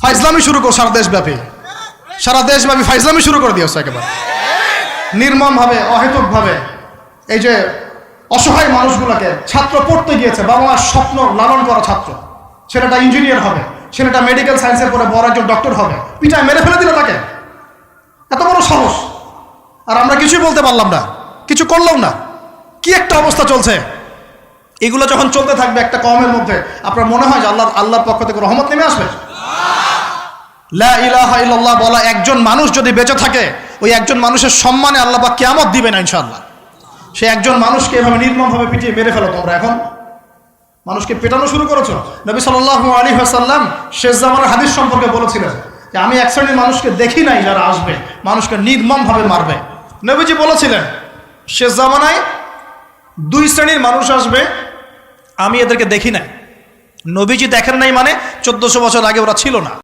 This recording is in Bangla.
ফাইজলামি শুরু কর সারা দেশব্যাপী ফাইজলামি শুরু করে দিয়েছে একেবারে নির্মমভাবে, অহেতুকভাবে। এই যে অসহায় মানুষগুলোকে, ছাত্র পড়তে গিয়েছে, বাবা মার স্বপ্ন লালন করা ছাত্র, ছেলেটা ইঞ্জিনিয়ার হবে, ছেলেটা মেডিকেল সায়েন্সের পরে বড় একজন ডক্টর হবে, পিটায় মেরে ফেলে দিল তাকে। এত বড় সাহস! আর আমরা কিছুই বলতে পারলাম না, কিছু করলাম না। কি একটা অবস্থা চলছে! এগুলো যখন চলতে থাকবে একটা কওমের মধ্যে, আপনার মনে হয় যে আল্লাহর পক্ষ থেকে রহমত নেমে আসবে? লা ইলাহা ইল্লাল্লাহ বলা একজন মানুষ যদি বেঁচে থাকে, ওই একজন মানুষের সম্মানে আল্লাহ পাক কিয়ামত দিবে না ইনশাআল্লাহ। সে একজন মানুষকে এভাবে নির্মমভাবে পিটিয়ে মেরে ফেলো তোমরা। এখন মানুষকে পেটানো শুরু করেছো। নবী সাল্লাল্লাহু আলাইহি ওয়াসাল্লাম শেষ জামানার হাদিস সম্পর্কে বলেছিলেন যে আমি এক শ্রেণীর মানুষকে দেখি নাই যারা আসবে মানুষকে নির্মমভাবে মারবে। নবীজি বলেছিলেন শেষ জামানায় দুই শ্রেণীর মানুষ আসবে, আমি এদেরকে দেখি নাই। নবীজি দেখেন নাই মানে 1400 বছর আগে ওরা ছিল না।